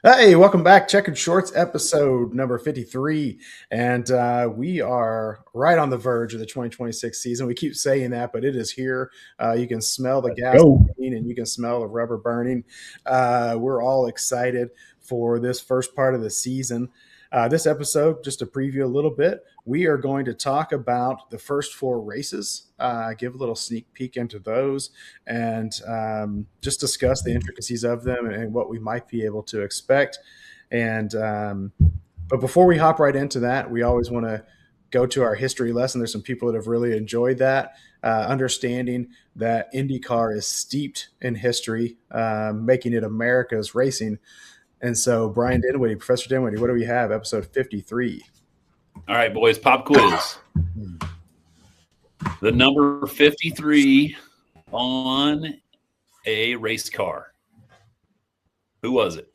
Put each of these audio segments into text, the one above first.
Hey, welcome back. Checkered Shorts episode number 53. And we are right on the verge of the 2026 season. We keep saying that, but it is here. You can smell the Go. gasoline and you can smell the rubber burning. We're all excited for this first part of the season. This episode, just to preview a little bit, we are going to talk about the first four races, give a little sneak peek into those, and just discuss the intricacies of them and what we might be able to expect. And but before we hop right into that, we always want to go to our history lesson. There's some people that have really enjoyed that, understanding that IndyCar is steeped in history, making it America's racing. And so, Brian Dinwiddie, Professor Dinwiddie, what do we have? Episode 53. All right, boys, pop quiz. The number 53 on a race car. Who was it?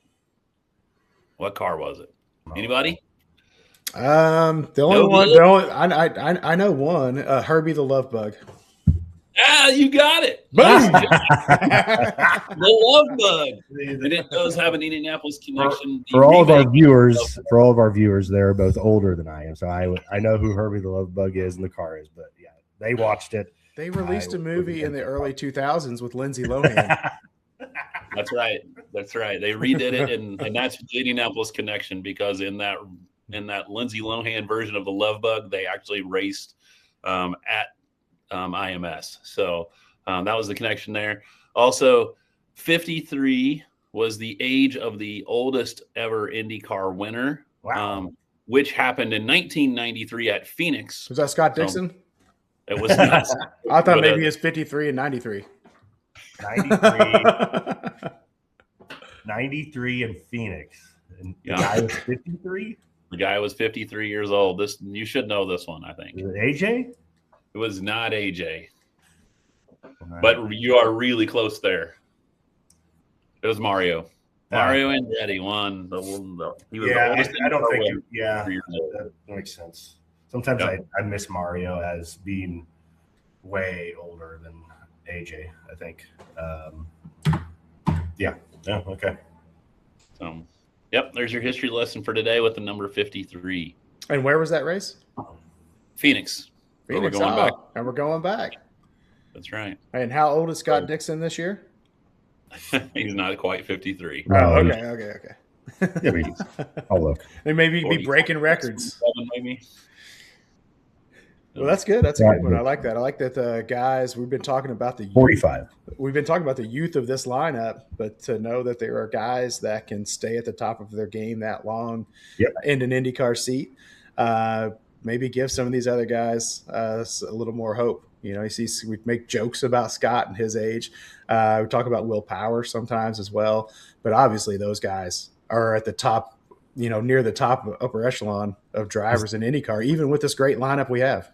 What car was it? Anybody? I know one. Herbie the Love Bug. Ah, you got it. Boom! The Love Bug. And it does have an Indianapolis connection. For all of our viewers, they're both older than I am, so I know who Herbie the Love Bug is and the car is. But yeah, they watched it. They released a movie in the early 2000s with Lindsay Lohan. That's right. They redid it, and that's the Indianapolis connection, because in that Lindsay Lohan version of the Love Bug, they actually raced at IMS. So that was the connection there. Also, 53 was the age of the oldest ever IndyCar winner. Wow. Which happened in 1993 at Phoenix. Was that Scott Dixon? It was not. I thought maybe it was 53 and 93. 93 in Phoenix. And the Yeah. guy was 53? The guy was 53 years old. You should know this one, I think. Is it AJ? It was not AJ. Right. But you are really close there. It was Mario. Mario Andretti won. He was the oldest. I don't think that that makes sense. Sometimes I miss Mario as being way older than AJ, I think. Okay. Yep, there's your history lesson for today with the number 53. And where was that race? Phoenix. Phoenix. We're going back. And we're going back. That's right. And how old is Scott Dixon this year? He's not quite 53. Oh, okay. I'll look. They maybe be breaking records. Maybe. Well, that's good. That's a good one. I like that. I like that the guys, we've been talking about the 45. We've been talking about the youth of this lineup, but to know that there are guys that can stay at the top of their game that long in an IndyCar seat, maybe give some of these other guys a little more hope. You know, we make jokes about Scott and his age. We talk about Will Power sometimes as well, but obviously those guys are at the top, near the top of upper echelon of drivers in IndyCar, even with this great lineup we have.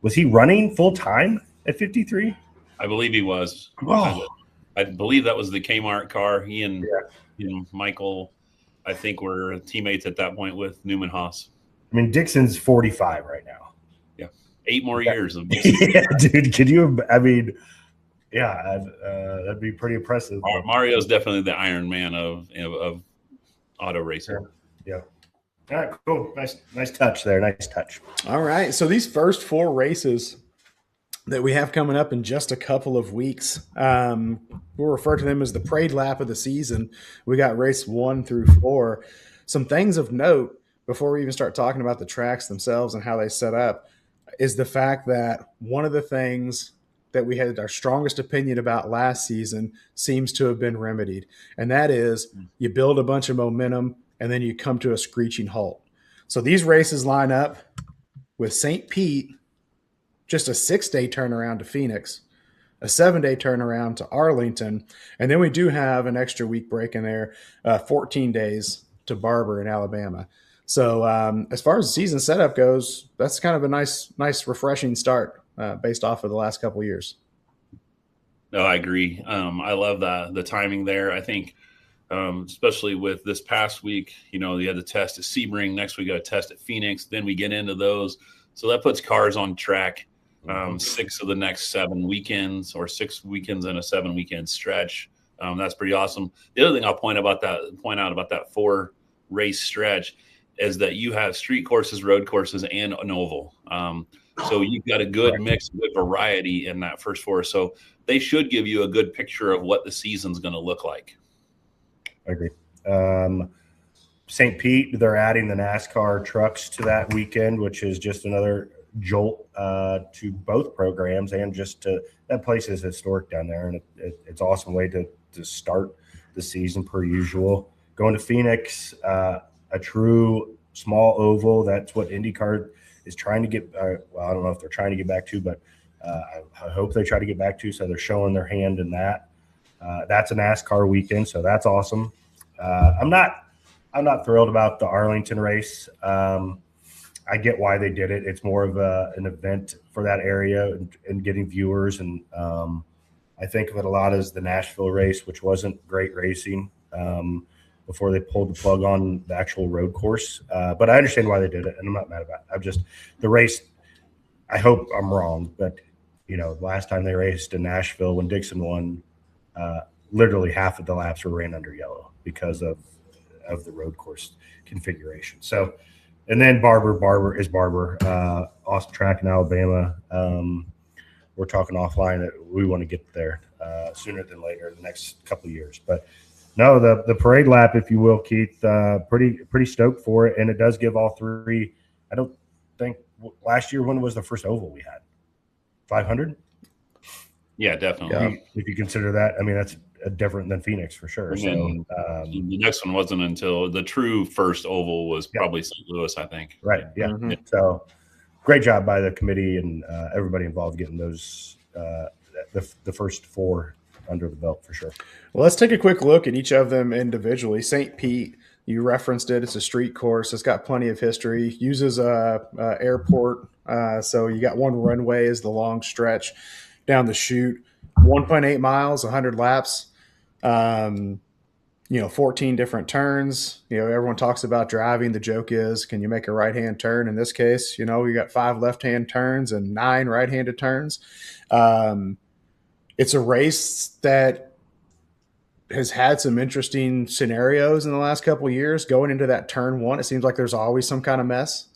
Was he running full time at 53? I believe he was. Oh. I believe that was the Kmart car. He and Michael, I think, were teammates at that point with Newman Haas. I mean, Dixon's 45 right now. Yeah. 8 more years of yeah, dude, could you? I mean, that'd be pretty impressive. Mario's definitely the Iron Man of auto racing. Yeah. All right, cool. Nice touch there. Nice touch. All right. So these first four races that we have coming up in just a couple of weeks, we'll refer to them as the parade lap of the season. We got race 1 through 4. Some things of note before we even start talking about the tracks themselves and how they set up is the fact that one of the things that we had our strongest opinion about last season seems to have been remedied. And that is you build a bunch of momentum and then you come to a screeching halt. So these races line up with St. Pete, just a 6-day turnaround to Phoenix, a 7-day turnaround to Arlington, and then we do have an extra week break in there, 14 days to Barber in Alabama. So as far as the season setup goes, that's kind of a nice, refreshing start based off of the last couple of years. No, I agree. I love the timing there. I think especially with this past week, you had the test at Sebring. Next we got a test at Phoenix. Then we get into those. So that puts cars on track 6 of the next 7 weekends, or 6 weekends in a 7-weekend stretch. That's pretty awesome. The other thing I'll point out about that 4 race stretch is that you have street courses, road courses, and an oval. So you've got a good mix, good variety in that first 4. So they should give you a good picture of what the season's going to look like. I agree. St. Pete, they're adding the NASCAR trucks to that weekend, which is just another jolt to both programs, and just to that place is historic down there, and it's an awesome way to start the season per usual. Going to Phoenix, a true small oval. That's what IndyCar is trying to get. Well, I don't know if they're trying to get back to, but I hope they try to get back to. So they're showing their hand in that. That's a NASCAR weekend, so that's awesome. I'm not thrilled about the Arlington race. I get why they did it. It's more of an event for that area and getting viewers. And I think of it a lot as the Nashville race, which wasn't great racing before they pulled the plug on the actual road course. But I understand why they did it, and I'm not mad about it. The race, I hope I'm wrong, but, last time they raced in Nashville when Dixon won, literally half of the laps were ran under yellow because of the road course configuration. So, and then Barber is Barber, awesome track in Alabama. We're talking offline that we want to get there sooner than later, the next couple of years. But no, the parade lap, if you will, Keith, pretty stoked for it, and it does give all 3. I don't think last year, when was the first oval we had? 500. Yeah, definitely. If you consider that, I mean, that's different than Phoenix for sure. So the next one wasn't until the true first oval was probably St. Louis, I think. Right. Yeah. Mm-hmm. So great job by the committee and everybody involved getting those the first 4 under the belt for sure. Well, let's take a quick look at each of them individually. St. Pete, you referenced it. It's a street course. It's got plenty of history. Uses a airport. So you got one runway is the long stretch down the chute. 1.8 miles, 100 laps. 14 different turns. Everyone talks about driving. The joke is, can you make a right-hand turn? In this case, you got 5 left-hand turns and 9 right-handed turns. It's a race that has had some interesting scenarios in the last couple of years. Going into that turn 1, it seems like there's always some kind of mess.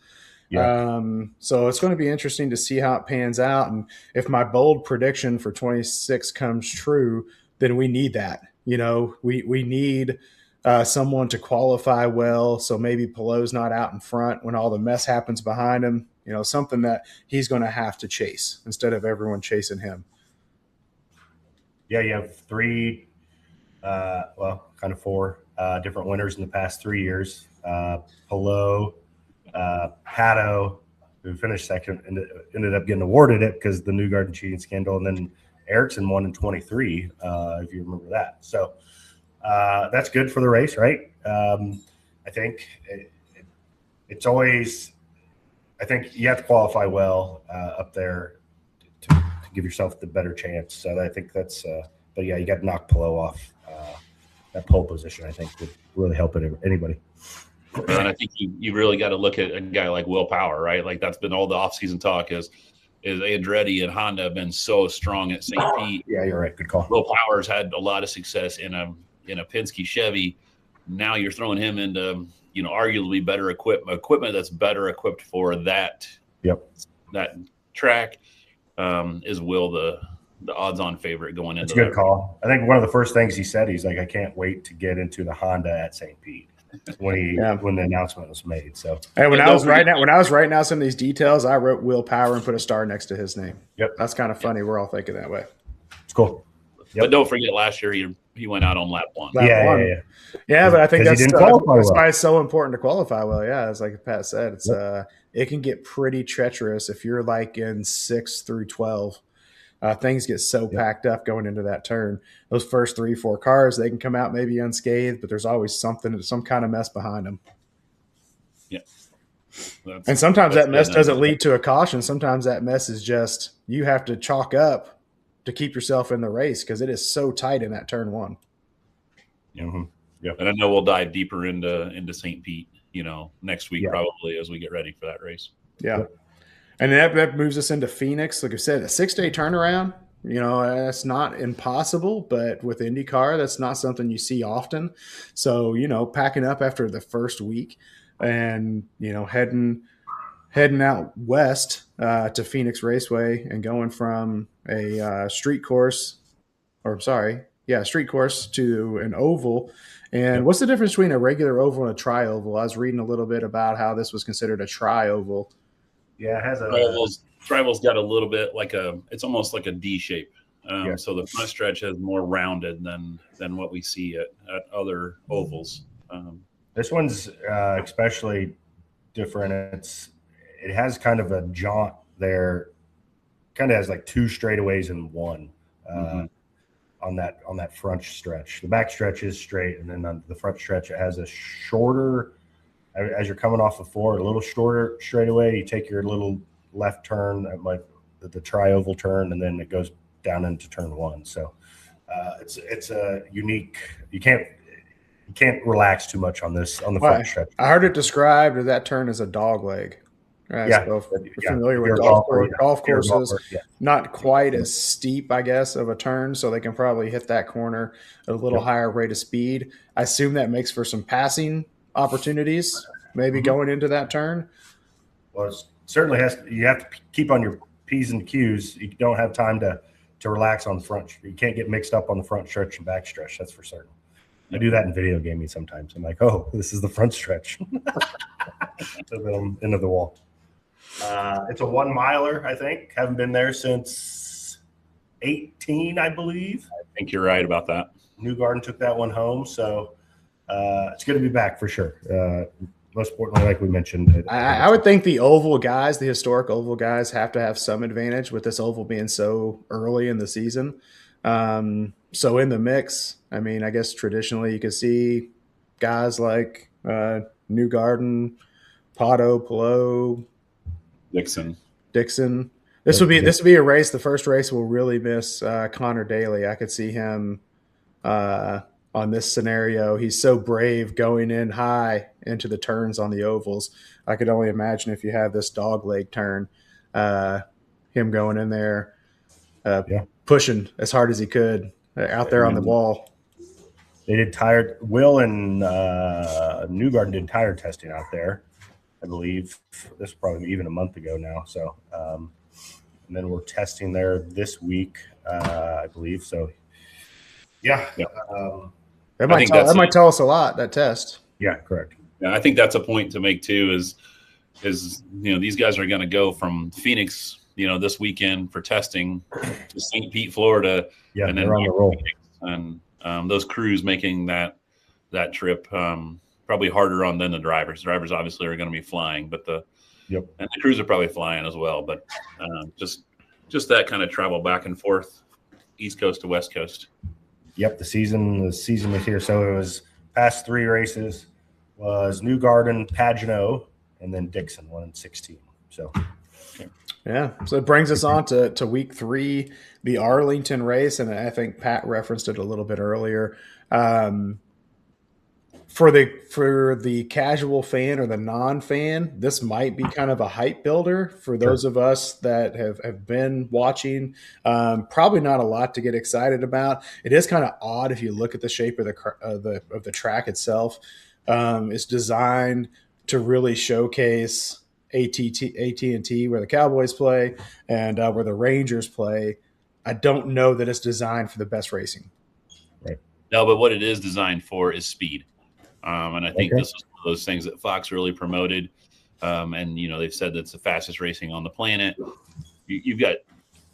Yeah. So it's going to be interesting to see how it pans out. And if my bold prediction for 26 comes true, then we need that. We need someone to qualify well. So maybe Pelot's not out in front when all the mess happens behind him, something that he's going to have to chase instead of everyone chasing him. Yeah. You have 3, kind of 4 different winners in the past 3 years. Pelot, Pato, who finished second, ended up getting awarded it because the Newgarden cheating scandal, and then Ericsson won in 23, if you remember that. So that's good for the race, right? I think it's always – I think you have to qualify well up there to give yourself the better chance. So I think that's but, yeah, you got to knock Pelot off. That pole position, I think, would really help anybody. And I think you really got to look at a guy like Will Power, right? Like that's been all the offseason talk is Andretti and Honda have been so strong at St. Pete. Yeah, you're right. Good call. Will Power's had a lot of success in a Penske Chevy. Now you're throwing him into arguably better equipment that's better equipped for that. Yep. That track. Is Will the odds-on favorite going into? That's a good call. I think one of the first things he said, he's like, I can't wait to get into the Honda at St. Pete. When the announcement was made. So when I was writing out some of these details, I wrote Will Power and put a star next to his name. Yep. That's kind of funny. Yep. We're all thinking that way. It's cool. Yep. But don't forget last year he went out on lap 1. Yeah, but I think that's why it's so important to qualify well. Yeah, it's like Pat said, it's it can get pretty treacherous if you're like in 6 through 12. Things get so packed up going into that turn. Those first 3-4 cars, they can come out maybe unscathed, but there's always some kind of mess behind them. Yeah. And sometimes that mess doesn't lead to a caution. Sometimes that mess is just you have to chalk up to keep yourself in the race because it is so tight in that turn 1. Mm-hmm. Yep. And I know we'll dive deeper into St. Pete, next week probably as we get ready for that race. Yeah. Yep. And that moves us into Phoenix. Like I said, a 6-day turnaround. You know, that's not impossible, but with IndyCar, that's not something you see often. So, you know, packing up after the first week and, you know, heading out west to Phoenix Raceway and going from a street course, or sorry, yeah, street course to an oval. And Yep. what's the difference between a regular oval and a tri-oval? I was reading a little bit about how this was considered a tri-oval. Yeah, it has a Trival's got a little bit like it's almost like a D shape. Yeah. So the front stretch is more rounded than what we see at other ovals. This one's especially different. It has kind of a jaunt there. Kind of has like two straightaways in one on that front stretch. The back stretch is straight, and then on the front stretch it has a shorter. As you're coming off the four, a little shorter straightaway. You take your little left turn at like the tri-oval turn, and then it goes down into turn one. So it's a unique. You can't relax too much on this on the front stretch. I heard it described as that turn as a dog leg. Right? Yeah, so if you're yeah. familiar with golf courses, not quite as steep, I guess, of a turn, so they can probably hit that corner at a little higher rate of speed. I assume that makes for some passing opportunities, maybe going into that turn. Well, it certainly you have to keep on your P's and Q's. You don't have time to relax on the front. You can't get mixed up on the front stretch and back stretch. That's for certain. I do that in video gaming sometimes. I'm like, oh, this is the front stretch. So then I'm into the wall. It's a 1 miler, I think. Haven't been there since 18, I believe. I think you're right about that. Newgarden took that one home, so it's going to be back for sure. Most importantly, like we mentioned, I would think the oval guys, the historic oval guys, have to have some advantage with this oval being so early in the season. So in the mix, I mean, I guess traditionally you could see guys like Newgarden, Pato, Pelot, Dixon. This would be a race. The first race will really miss Connor Daly. I could see him on this scenario. He's so brave going in high into the turns on the ovals. I could only imagine if you have this dog leg turn, him going in there, pushing as hard as he could out there on the wall. They did Will and Newgarden did tire testing out there, I believe. This is probably even a month ago now. So, and then we're testing there this week, I believe. So, yeah. That might tell us a lot, that test. Yeah, correct. Yeah, I think that's a point to make too. Is these guys are going to go from Phoenix, this weekend for testing to St. Pete, Florida, and then on the roll. And those crews making that trip probably harder on than the drivers. The drivers obviously are going to be flying, but the crews are probably flying as well. But just that kind of travel back and forth, East Coast to West Coast. Yep, the season was here. So it was past 3 races was Newgarden, Pagenaud, and then Dixon 1 and 16. So yeah, so it brings us on to week 3, the Arlington race, and I think Pat referenced it a little bit earlier. For the casual fan or the non-fan, this might be kind of a hype builder for those of us that have been watching. Probably not a lot to get excited about. It is kind of odd if you look at the shape of the track itself. It's designed to really showcase AT&T where the Cowboys play and where the Rangers play. I don't know that it's designed for the best racing. Right. No, but what it is designed for is speed. And I think this is one of those things that Fox really promoted. And, they've said that's the fastest racing on the planet. You've got,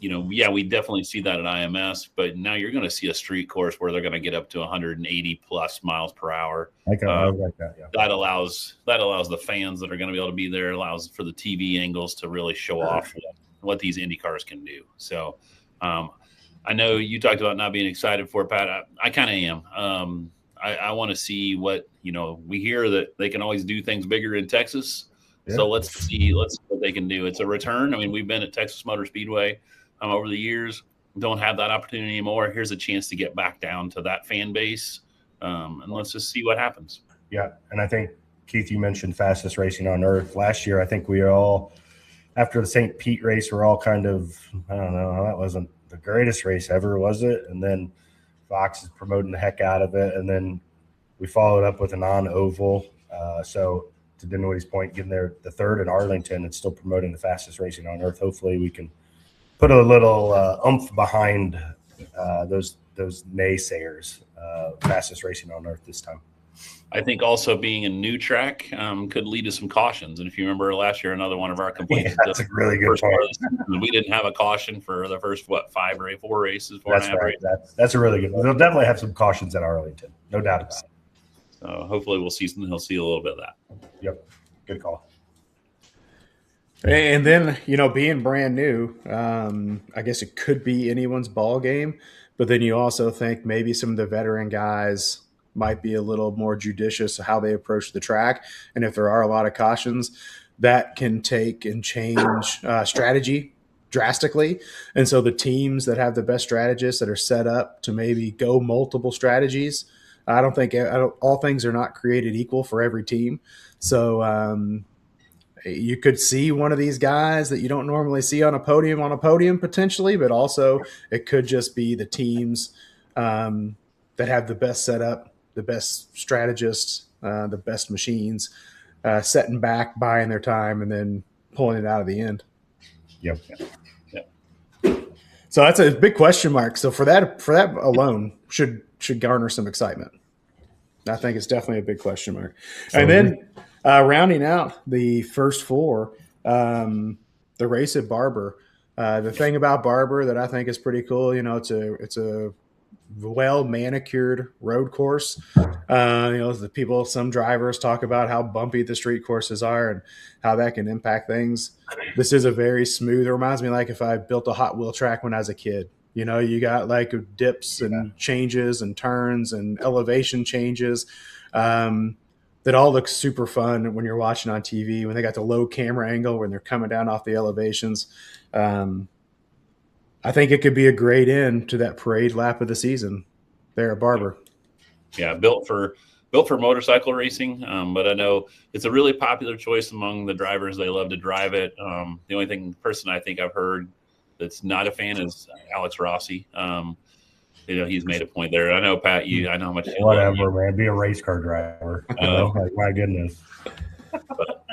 we definitely see that at IMS, but now you're going to see a street course where they're going to get up to 180 plus miles per hour. I like that. Yeah. That allows the fans that are going to be able to be there, allows for the TV angles to really show off what these Indy cars can do. So I know you talked about not being excited for it, Pat. I kind of am. I want to see what, we hear that they can always do things bigger in Texas. Yeah. So let's see what they can do. It's a return. I mean, we've been at Texas Motor Speedway over the years, don't have that opportunity anymore. Here's a chance to get back down to that fan base. And let's just see what happens. Yeah. And I think, Keith, you mentioned fastest racing on earth. Last year, I think we all, after the St. Pete race, we're all kind of, I don't know, that the greatest race ever, was it? And then Fox is promoting the heck out of it. And then we followed up with a non-oval. So to Dinwiddie's point, getting there the third in Arlington and still promoting the fastest racing on earth. Hopefully we can put a little oomph behind those naysayers. Fastest racing on earth this time. I think also being a new track could lead to some cautions. And if you remember last year, another one of our complaints. That's a really good point. We didn't have a caution for the first, 4 races. That's right. That's a really good one. They'll definitely have some cautions at Arlington. No doubt about it. So hopefully he'll see a little bit of that. Yep. Good call. And then, being brand new, I guess it could be anyone's ball game. But then you also think maybe some of the veteran guys might be a little more judicious how they approach the track. And if there are a lot of cautions, that can take and change strategy drastically. And so the teams that have the best strategists that are set up to maybe go multiple strategies, I don't think all things are not created equal for every team. So you could see one of these guys that you don't normally see on a podium potentially, but also it could just be the teams that have the best setup, the best strategists, the best machines, setting back, buying their time, and then pulling it out of the end. Yep. So that's a big question mark. So for that alone should garner some excitement. I think it's definitely a big question mark. And then rounding out the first 4, the race at Barber. The thing about Barber that I think is pretty cool, it's a well manicured road course. Some drivers talk about how bumpy the street courses are and how that can impact things. This is a very smooth. It reminds me like if I built a Hot Wheel track when I was a kid. You got like dips and changes and turns and elevation changes that all look super fun when you're watching on TV, when they got the low camera angle when they're coming down off the elevations. I think it could be a great end to that parade lap of the season there at Barber. Yeah, built for motorcycle racing, but I know it's a really popular choice among the drivers. They love to drive it. The only person I think I've heard that's not a fan is Alex Rossi. He's made a point there. I know, Pat, I know how much. Whatever, man. Be a race car driver. Like, my goodness. But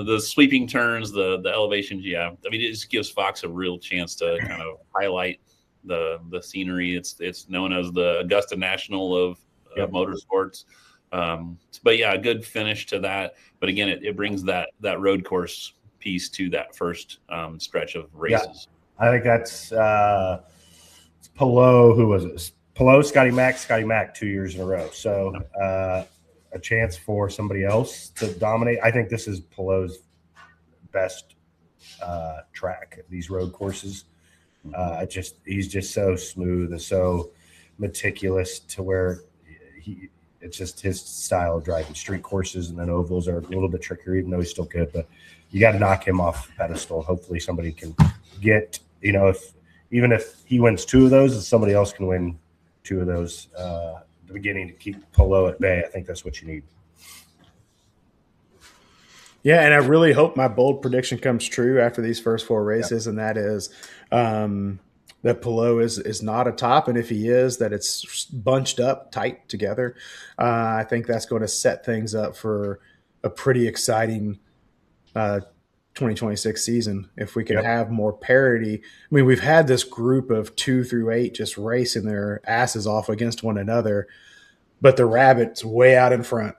the sweeping turns, the elevations, yeah. I mean, it just gives Fox a real chance to kind of highlight the scenery. It's known as the Augusta National of motorsports. But yeah, a good finish to that. But again, it brings that road course piece to that first stretch of races. Yeah. I think that's Pelot. Who was it? Pelot, Scotty Mack 2 years in a row. So a chance for somebody else to dominate. I think this is Pelot's best track, these road courses. He's just so smooth and so meticulous to where it's just his style of driving. Street courses and then ovals are a little bit trickier, even though he's still good. But you got to knock him off the pedestal. Hopefully somebody can get, even if he wins 2 of those, somebody else can win 2 of those at the beginning to keep Pelot at bay. I think that's what you need. Yeah, and I really hope my bold prediction comes true after these first 4 races, and that is that Pelot is not a top, and if he is, that it's bunched up tight together. I think that's going to set things up for a pretty exciting 2026 season if we can have more parity. I mean, we've had this group of 2 through 8 just racing their asses off against one another, but the rabbit's way out in front,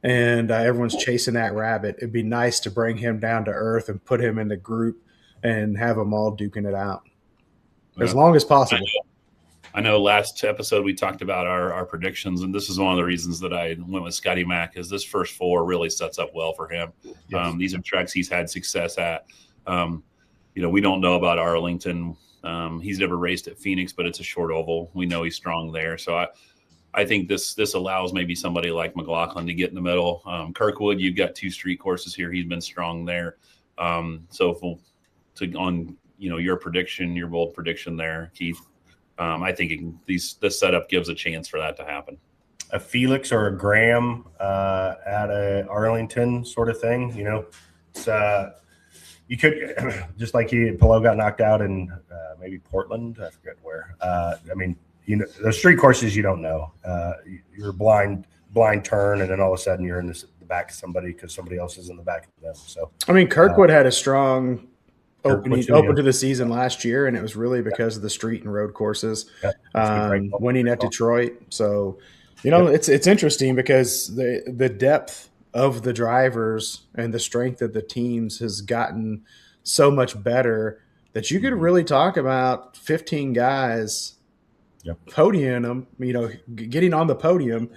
and everyone's chasing that rabbit. It'd be nice to bring him down to earth and put him in the group and have them all duking it out as long as possible. I know last episode we talked about our predictions, and this is one of the reasons that I went with Scotty Mack, is this first 4 really sets up well for him. Yes. These are tracks he's had success at. We don't know about Arlington. He's never raced at Phoenix, but it's a short oval. We know he's strong there. So I think this allows maybe somebody like McLaughlin to get in the middle. Kirkwood, you've got 2 street courses here. He's been strong there. Your prediction, your bold prediction there, Keith, I think this setup gives a chance for that to happen. A Felix or a Graham at a Arlington sort of thing, it's you could just like Pillow got knocked out in maybe Portland. I forget where. I mean, those street courses you don't know. You're blind turn, and then all of a sudden you're in the back of somebody because somebody else is in the back of them. So I mean, Kirkwood had a strong open to the season last year, and it was really because of the street and road courses, winning at Detroit. So, it's interesting because the depth of the drivers and the strength of the teams has gotten so much better that you could really talk about 15 guys podium them, getting on the podium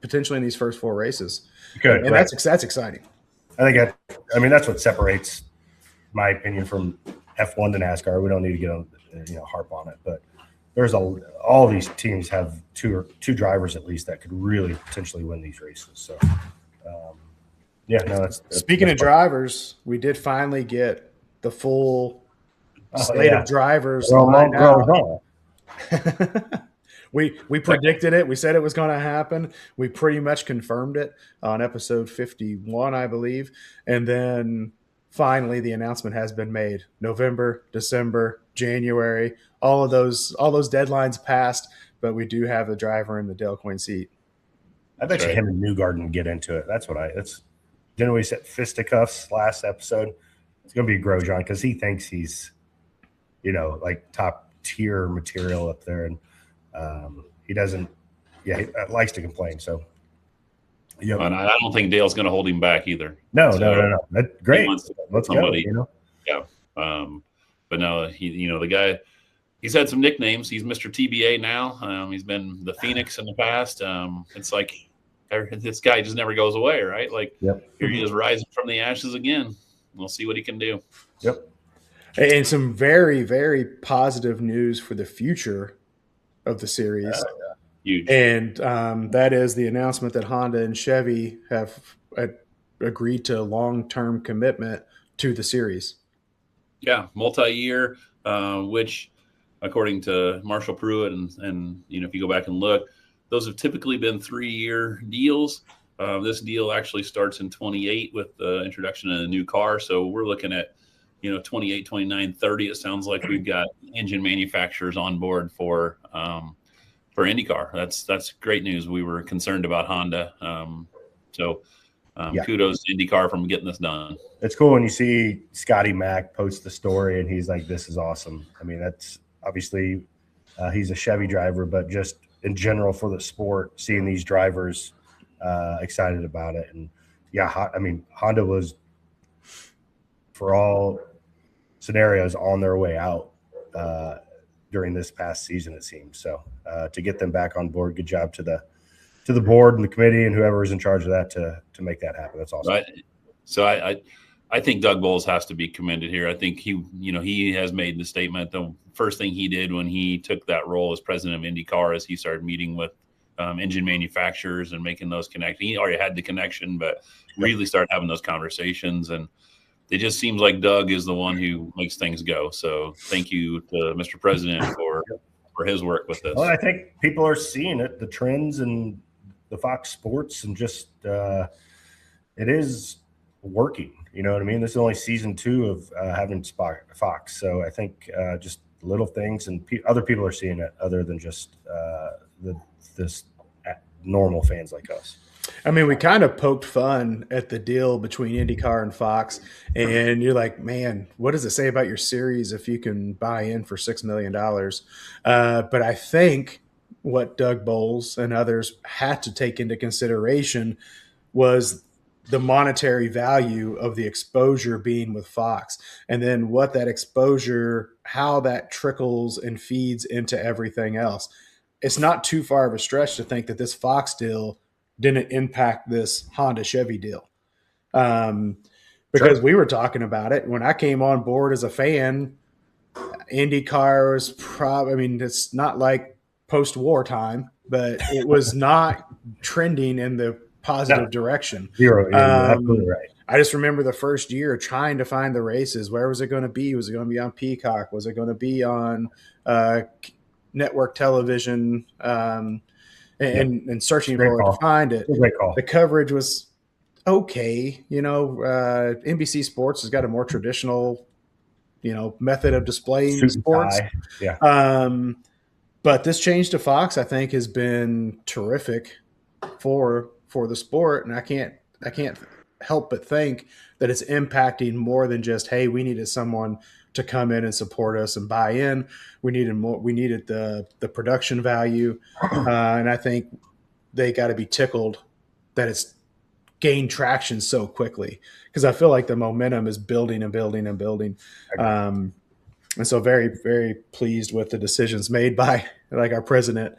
potentially in these first 4 races. And that's exciting. I think that's what separates my opinion from F1 to NASCAR. We don't need to get on, harp on it, but there's all these teams have two drivers at least that could really potentially win these races. So, that's speaking of drivers, we did finally get the full slate of drivers lined out. We predicted it. We said it was going to happen. We pretty much confirmed it on episode 51, I believe. And then finally the announcement has been made. November, December, January, all those deadlines passed, but we do have a driver in the Dale Coyne seat. I bet you him and Newgarden get into it. Didn't we set fisticuffs last episode? It's going to be Grosjean because he thinks he's, like top tier material up there. And he doesn't, he likes to complain. So, and I don't think Dale's going to hold him back either. No. That's great. Let's somebody, go. Yeah. But no, the guy, he's had some nicknames. He's Mr. TBA now. He's been the Phoenix in the past. It's like this guy just never goes away, right? Like here he is rising from the ashes again. We'll see what he can do. Yep. And some very, very positive news for the future of the series. Huge. And that is the announcement that Honda and Chevy have agreed to a long-term commitment to the series. Yeah, multi-year, which according to Marshall Pruitt and if you go back and look, those have typically been 3-year deals. This deal actually starts in 28 with the introduction of a new car. So we're looking at 28, 29, 30. It sounds like we've got engine manufacturers on board for IndyCar. That's great news. We were concerned about Honda. Kudos to IndyCar from getting this done. It's cool when you see Scotty Mack post the story and he's like, this is awesome. I mean, that's obviously he's a Chevy driver, but just in general for the sport, seeing these drivers excited about it. And Honda was, for all scenarios, on their way out during this past season, it seems. So to get them back on board, good job to the board and the committee and whoever is in charge of that to make that happen. That's awesome. Right. So I think Doug Bowles has to be commended here. I think he has made the statement. The first thing he did when he took that role as president of IndyCar is he started meeting with engine manufacturers and making those connections. He already had the connection, but really started having those conversations. And it just seems like Doug is the one who makes things go. So thank you to Mr. President for his work with this. Well, I think people are seeing it, the trends and the Fox Sports, and just it is working. You know what I mean? This is only season 2 of having Fox. So I think just little things, and other people are seeing it other than just this normal fans like us. I mean, we kind of poked fun at the deal between IndyCar and Fox, and you're like, man, what does it say about your series if you can buy in for $6 million? But I think what Doug Bowles and others had to take into consideration was the monetary value of the exposure being with Fox, and then what that exposure, how that trickles and feeds into everything else. It's not too far of a stretch to think that this Fox deal didn't impact this Honda Chevy deal. Because we were talking about it when I came on board as a fan. IndyCar was it's not like post-war time, but it was not trending in the positive direction. Zero. Absolutely right. I just remember the first year trying to find the races. Where was it going to be? Was it going to be on Peacock? Was it going to be on network television? And searching for it to find it. Great call. The coverage was okay. NBC Sports has got a more traditional, method of displaying Suit and sports. tie. Yeah. But this change to Fox, I think, has been terrific for the sport, and I can't help but think that it's impacting more than just, hey, we needed someone to come in and support us and buy in. We needed more. We needed the production value, and I think they got to be tickled that it's gained traction so quickly, because I feel like the momentum is building and building and building. And so very, very pleased with the decisions made by like our President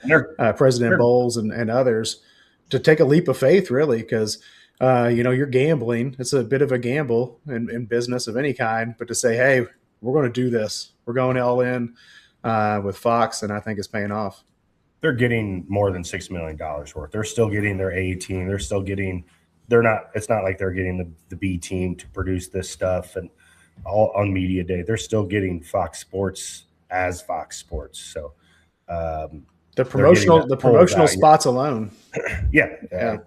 Bowles and others to take a leap of faith, really, because you're gambling. It's a bit of a gamble in business of any kind, but to say, hey, we're going to do this. We're going all in with Fox, and I think it's paying off. They're getting more than $6 million worth. They're still getting their A team. They're still getting – they're not – it's not like they're getting the B team to produce this stuff and all on media day. They're still getting Fox Sports as Fox Sports. So the promotional spots alone. Yeah.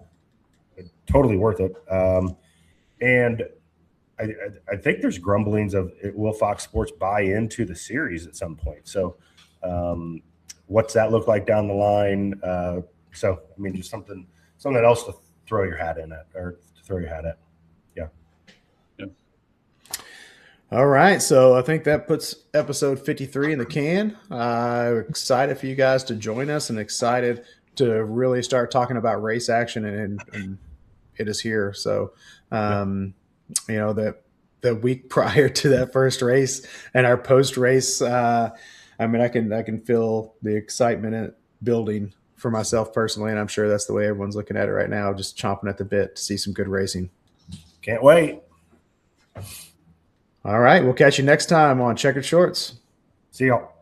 Totally worth it. And I think there's grumblings of will Fox Sports buy into the series at some point. So what's that look like down the line? So, I mean, just something else to throw your hat at. Yeah. All right. So I think that puts episode 53 in the can. Excited for you guys to join us and excited to really start talking about race action and it is here. So, the week prior to that first race and our post race, I can feel the excitement building for myself personally, and I'm sure that's the way everyone's looking at it right now, just chomping at the bit to see some good racing. Can't wait. All right, we'll catch you next time on Checkered Shorts. See y'all.